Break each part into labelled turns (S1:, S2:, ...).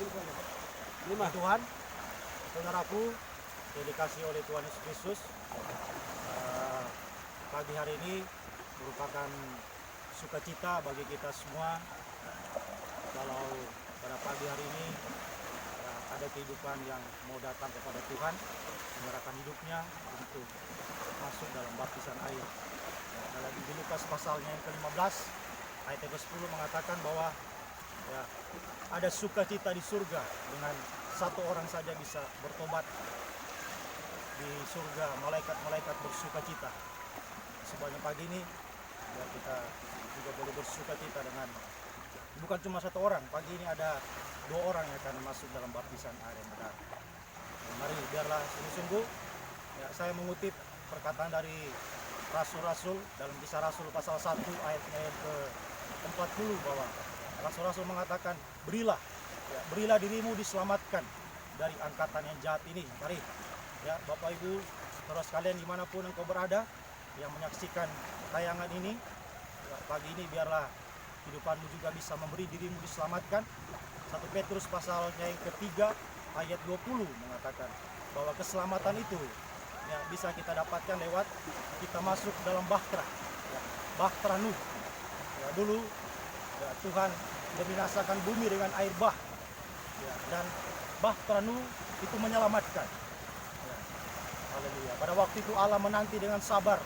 S1: Tuhan, saudaraku, yang dikasih oleh Tuhan Yesus Kristus, pagi hari ini merupakan sukacita bagi kita semua. Kalau pada pagi hari ini ada kehidupan yang mau datang kepada Tuhan, menyerahkan hidupnya untuk masuk dalam baptisan air. Dalam di Lukas pasalnya yang ke-15 ayat ke-10 mengatakan bahwa ya, ada sukacita di surga dengan satu orang saja bisa bertobat. Di surga malaikat-malaikat bersukacita. Sepanjang pagi ini ya, kita juga boleh bersukacita dengan bukan cuma satu orang. Pagi ini ada 2 orang yang akan masuk dalam baptisan air yang benar. Mari biarlah sungguh-sungguh ya, saya mengutip perkataan dari Rasul-Rasul dalam Kisah Rasul pasal 1 ayatnya yang ke-40 bahwa Rasul-Rasul mengatakan berilah dirimu diselamatkan dari angkatan yang jahat ini. Mari ya Bapak Ibu saudara sekalian dimanapun engkau berada yang menyaksikan tayangan ini ya, pagi ini biarlah kehidupanmu juga bisa memberi dirimu diselamatkan. 1 Petrus pasalnya yang ke-3 ayat 20 mengatakan bahwa keselamatan itu ya, bisa kita dapatkan lewat kita masuk dalam bahtera ya, bahtera Nuh ya, dulu ya, Tuhan membinasakan bumi dengan air bah ya, dan bahtera Nuh itu menyelamatkan ya. Haleluya. Pada waktu itu Allah menanti dengan sabar,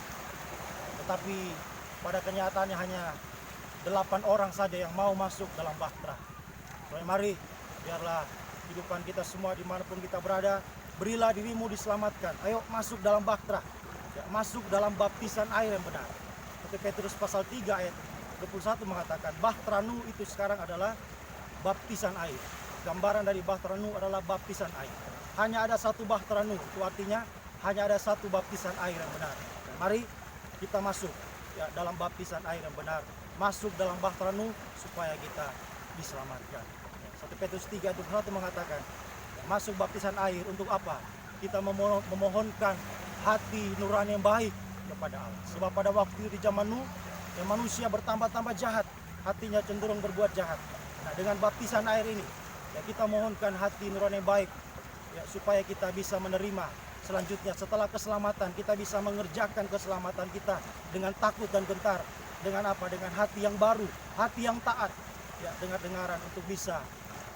S1: tetapi pada kenyataannya hanya 8 orang saja yang mau masuk dalam bahtera. Mari biarlah kehidupan kita semua dimanapun kita berada, berilah dirimu diselamatkan. Ayo masuk dalam bahtera ya, masuk dalam baptisan air yang benar. 1 Petrus pasal 3 ayat 21 mengatakan bahtera Nuh itu sekarang adalah baptisan air. Gambaran dari bahtera Nuh adalah baptisan air. Hanya ada satu bahtera Nuh, itu artinya hanya ada satu baptisan air yang benar. Dan mari kita masuk ya, dalam baptisan air yang benar, masuk dalam bahtera Nuh supaya kita diselamatkan. 1 Petrus 3 ayat 21 mengatakan ya, masuk baptisan air untuk apa? Kita memohonkan hati nurani yang baik kepada Allah. Sebab pada waktu di zaman Nuh yang manusia bertambah-tambah jahat, hatinya cenderung berbuat jahat. Nah, dengan baptisan air ini ya, kita mohonkan hati nurani yang baik ya, supaya kita bisa menerima selanjutnya setelah keselamatan, kita bisa mengerjakan keselamatan kita dengan takut dan gentar. Dengan apa? Dengan hati yang baru, hati yang taat ya, dengar-dengaran untuk bisa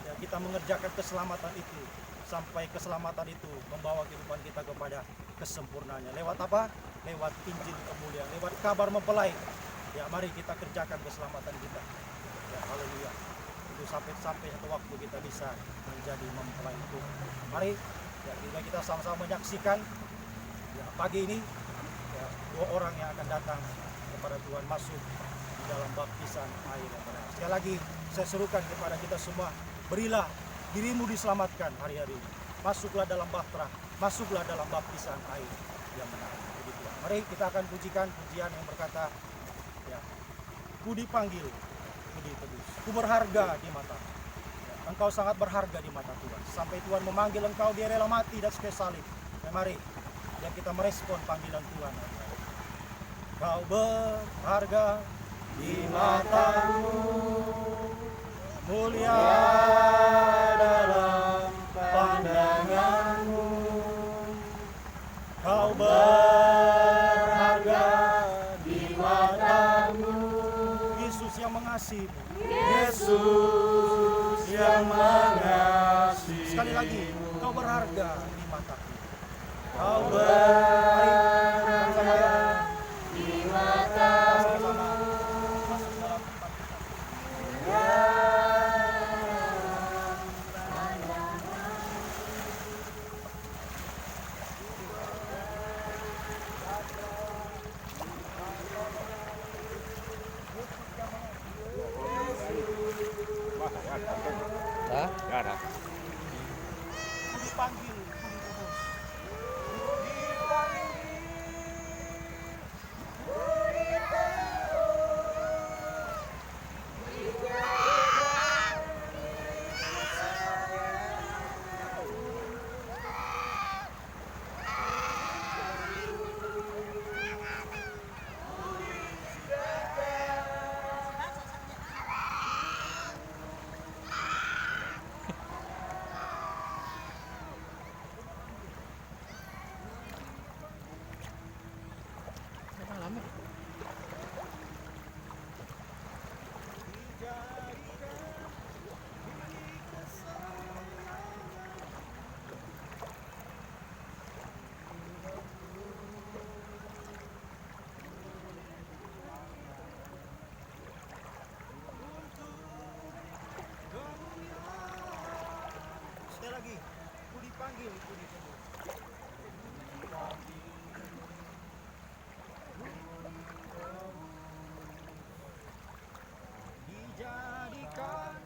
S1: ya, kita mengerjakan keselamatan itu sampai keselamatan itu membawa kehidupan kita kepada kesempurnaannya. Lewat apa? Lewat Injil kemuliaan, lewat kabar mempelai. Ya, mari kita kerjakan keselamatan kita. Ya, haleluya. Itu sampai satu waktu kita bisa menjadi mempelai itu. Mari ya, kita sama-sama menyaksikan ya, pagi ini ya, 2 orang yang akan datang kepada Tuhan masuk di dalam baptisan air yang benar. Sekali lagi saya serukan kepada kita semua, berilah dirimu diselamatkan hari-hari ini. Masuklah dalam bahtera, masuklah dalam baptisan air yang benar. Begitu. Mari kita akan pujikan pujian yang berkata, ya, ku dipanggil, ku ditebus, ku berharga di mata. Ya, engkau sangat berharga di mata Tuhan. Sampai Tuhan memanggil engkau, dia rela mati dan sebagai salib. Ya, mari ya, kita merespon panggilan Tuhan. Kau berharga di matamu, mulia dalam pandanganmu. Kau berharga di matamu, Yesus yang mengasihimu. Yesus yang mengasihimu. Sekali lagi, kau berharga di mataku. Kau berharga di matamu. Masuk dalam dipanggil, dipanggil itu disebut. Dijadikan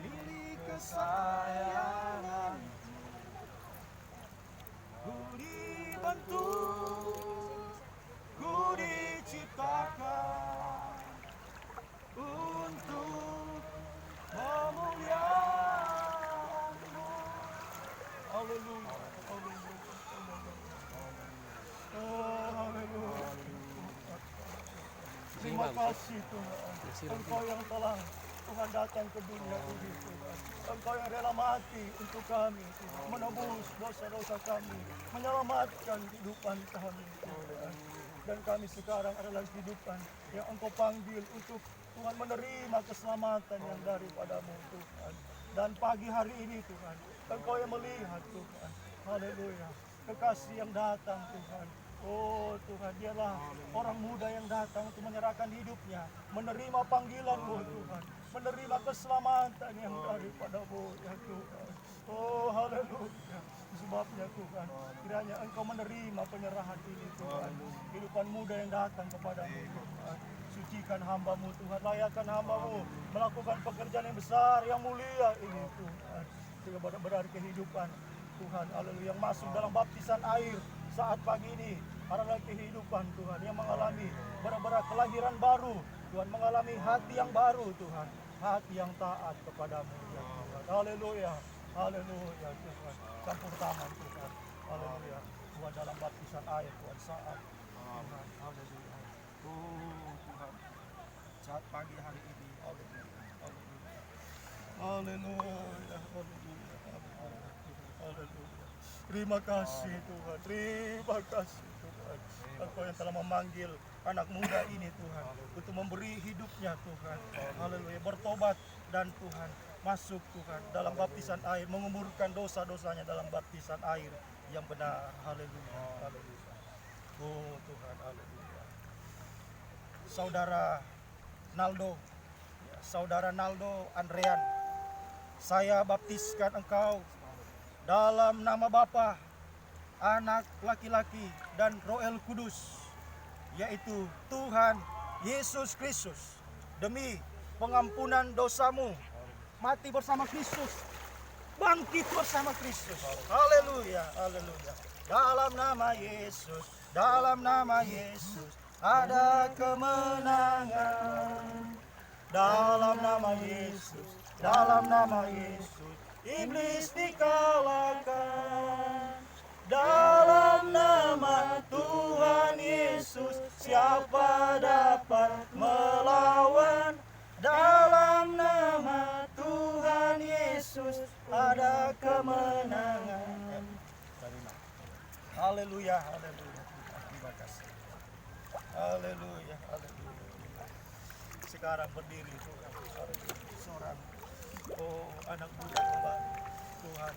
S1: milik kesayangan, ku dibentuk, ku diciptakan untuk memuliakanmu. Haleluya, haleluya, haleluya. Terima kasih Tuhan, Engkau yang telah Tuhan datang ke dunia ini Tuhan. Engkau yang rela mati untuk kami Tuhan, menebus dosa-dosa kami, menyelamatkan kehidupan kami Tuhan. Dan kami sekarang adalah kehidupan yang Engkau panggil untuk Tuhan menerima keselamatan yang daripadamu Tuhan. Dan pagi hari ini Tuhan, Engkau yang melihat Tuhan, haleluya, kekasih yang datang Tuhan. Oh Tuhan, dialah orang muda yang datang untuk menyerahkan hidupnya, menerima panggilan-Mu Tuhan, menerima keselamatan yang daripadamu ya Tuhan. Oh haleluya. Sebabnya Tuhan, kiranya Engkau menerima penyerahan ini Tuhan, kehidupan muda yang datang kepadamu Tuhan. Sucikan hamba-Mu Tuhan, layakkan hamba-Mu melakukan pekerjaan yang besar, yang mulia ini Tuhan. Sehingga benar-benar kehidupan Tuhan, haleluya, yang masuk dalam baptisan air saat pagi ini adalah kehidupan Tuhan yang mengalami benar-benar kelahiran baru Tuhan, mengalami hati yang baru Tuhan, hati yang taat kepadamu ya Tuhan. Haleluya, haleluya Tuhan, campur tangan Tuhan, haleluya Tuhan, dalam baptisan air Tuhan saat Tuhan, haleluya. Oh Tuhan, saat pagi hari ini, haleluya, haleluya, haleluya, haleluya, haleluya. Terima kasih Tuhan, terima kasih Tuhan. Engkau yang telah memanggil anak muda ini Tuhan untuk memberi hidupnya Tuhan, haleluya, bertobat dan Tuhan masuk Tuhan dalam baptisan air, menguburkan dosa-dosanya dalam baptisan air yang benar, haleluya, haleluya. Oh Tuhan, haleluya. Saudara Naldo Andrean, saya baptiskan engkau dalam nama Bapa, Anak laki-laki dan Roh Kudus, yaitu Tuhan Yesus Kristus, demi pengampunan dosamu, mati bersama Kristus, bangkit bersama Kristus. Haleluya, haleluya. Dalam nama Yesus, dalam nama Yesus ada kemenangan. Dalam nama Yesus, dalam nama Yesus iblis dikalahkan. Dalam nama Tuhan Yesus siapa dapat melawan? Dalam nama Tuhan Yesus ada kemenangan. Haleluya, haleluya. Terima kasih. Haleluya, haleluya. Sekarang berdiri Tuhan, seorang anak muda kembali Tuhan,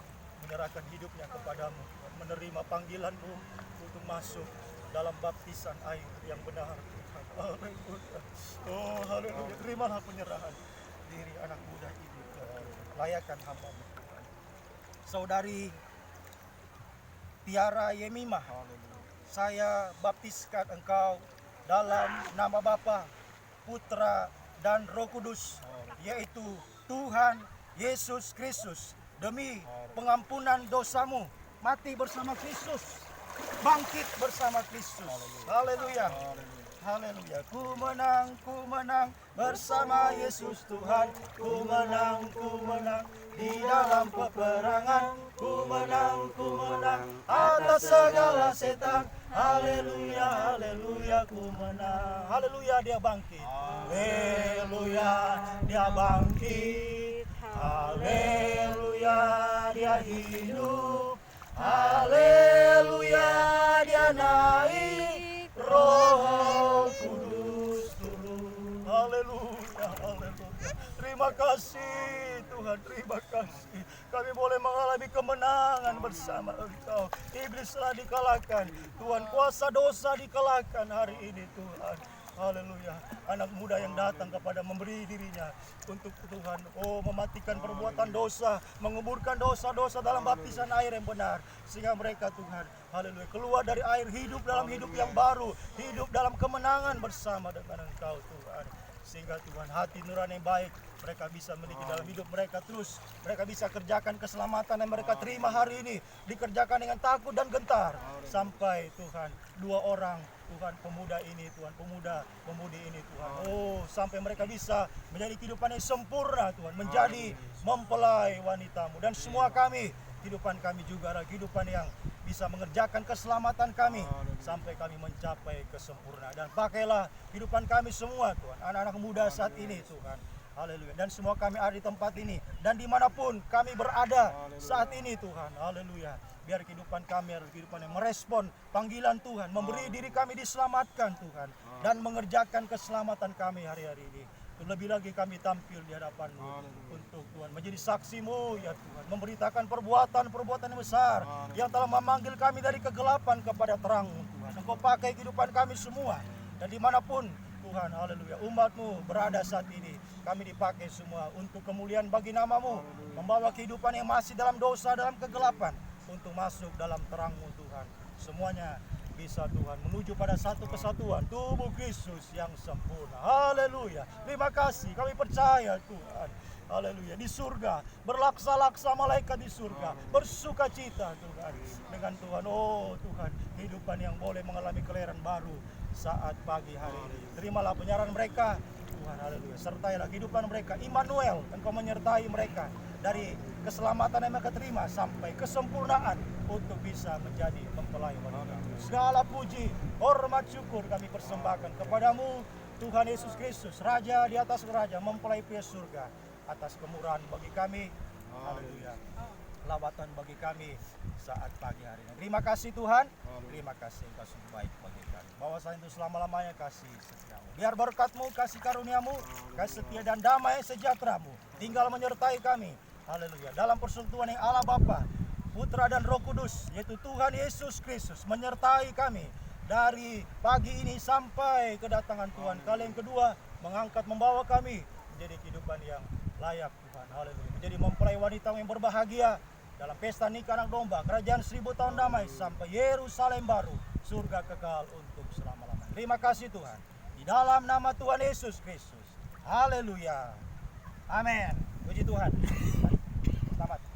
S1: menyerahkan hidupnya kepadamu, menerima panggilanmu untuk masuk dalam baptisan air yang benar Tuhan. Haleluya. Oh haleluya, terimalah penyerahan diri anak muda ini Tuhan. Layakkan hamba-Mu Tuhan. Saudari Tiara Yemimah, saya baptiskan engkau dalam nama Bapa, Putra dan Roh Kudus, yaitu Tuhan Yesus Kristus, demi pengampunan dosamu, mati bersama Kristus, bangkit bersama Kristus. Haleluya, haleluya. Ku menang bersama Yesus Tuhan. Ku menang di dalam peperangan. Ku menang atas segala setan. Haleluya, haleluya, ku menang. Haleluya, dia bangkit. Haleluya, dia bangkit. Haleluya, dia hidup. Haleluya, dia naik. Roh Kudus turun. Haleluya, haleluya. Terima kasih Tuhan, terima kasih. Kami boleh mengalami kemenangan bersama Engkau. Iblis telah dikalahkan. Tuhan, kuasa dosa dikalahkan hari ini Tuhan. Haleluya. Anak muda yang datang kepada memberi dirinya untuk Tuhan, mematikan perbuatan dosa, menguburkan dosa-dosa dalam baptisan air yang benar, sehingga mereka Tuhan, haleluya, keluar dari air hidup dalam hidup yang baru, hidup dalam kemenangan bersama dengan Engkau Tuhan. Sehingga Tuhan, hati nurani yang baik mereka bisa miliki dalam hidup mereka, terus mereka bisa kerjakan keselamatan yang mereka terima hari ini, dikerjakan dengan takut dan gentar, sampai Tuhan 2 orang Tuhan, pemuda ini Tuhan, pemuda-pemudi ini Tuhan, sampai mereka bisa menjadi kehidupan yang sempurna Tuhan, menjadi mempelai wanitamu. Dan semua kami, kehidupan kami juga adalah kehidupan yang bisa mengerjakan keselamatan kami sampai kami mencapai kesempurnaan. Dan pakailah kehidupan kami semua Tuhan, anak-anak muda saat ini Tuhan, haleluya. Dan semua kami ada di tempat ini dan dimanapun kami berada saat ini Tuhan, haleluya. Biar kehidupan kami adalah kehidupan yang merespon panggilan Tuhan, memberi diri kami diselamatkan Tuhan, dan mengerjakan keselamatan kami hari-hari ini. Lebih lagi kami tampil di hadapan-Mu untuk Tuhan menjadi saksi-Mu ya Tuhan, memberitakan perbuatan-perbuatan yang besar yang telah memanggil kami dari kegelapan kepada terang Tuhan. Engkau pakai kehidupan kami semua, dan dimanapun Tuhan, haleluya, umat-Mu berada saat ini, kami dipakai semua untuk kemuliaan bagi nama-Mu, membawa kehidupan yang masih dalam dosa, dalam kegelapan, untuk masuk dalam terang-Mu Tuhan. Semuanya bisa Tuhan menuju pada satu kesatuan tubuh Kristus yang sempurna. Haleluya. Terima kasih, kami percaya Tuhan, haleluya, di surga berlaksa-laksa malaikat di surga bersuka cita Tuhan dengan Tuhan. Tuhan, kehidupan yang boleh mengalami kelahiran baru saat pagi hari ini. Terimalah penyerahan mereka Tuhan, haleluya. Sertailah kehidupan mereka, Immanuel, Engkau menyertai mereka dari keselamatan yang mereka terima sampai kesempurnaan untuk bisa menjadi mempelai wanita. Segala puji, hormat, syukur kami persembahkan kepadamu Tuhan Yesus Kristus, Raja di atas raja, mempelai pria surga, atas kemurahan bagi kami, haleluya, lawatan bagi kami saat pagi hari ini. Terima kasih Tuhan, terima kasih Engkau sungguh baik bagi kami. Bahwasanya itu selama-lamanya kasih setiamu. Biar berkat-Mu, kasih karunia-Mu, kasih setia dan damai sejahtera-Mu tinggal menyertai kami, haleluya, dalam persekutuan yang Allah Bapa, Putra dan Roh Kudus, yaitu Tuhan Yesus Kristus, menyertai kami dari pagi ini sampai kedatangan Tuhan kali yang kedua, mengangkat, membawa kami menjadi kehidupan yang layak Tuhan, haleluya, menjadi mempelai wanita yang berbahagia dalam pesta nikah anak domba, kerajaan 1000 tahun damai sampai Yerusalem baru, surga kekal untuk selama-lamanya. Terima kasih Tuhan, di dalam nama Tuhan Yesus Kristus, haleluya, amin. Puji Tuhan. Selamat.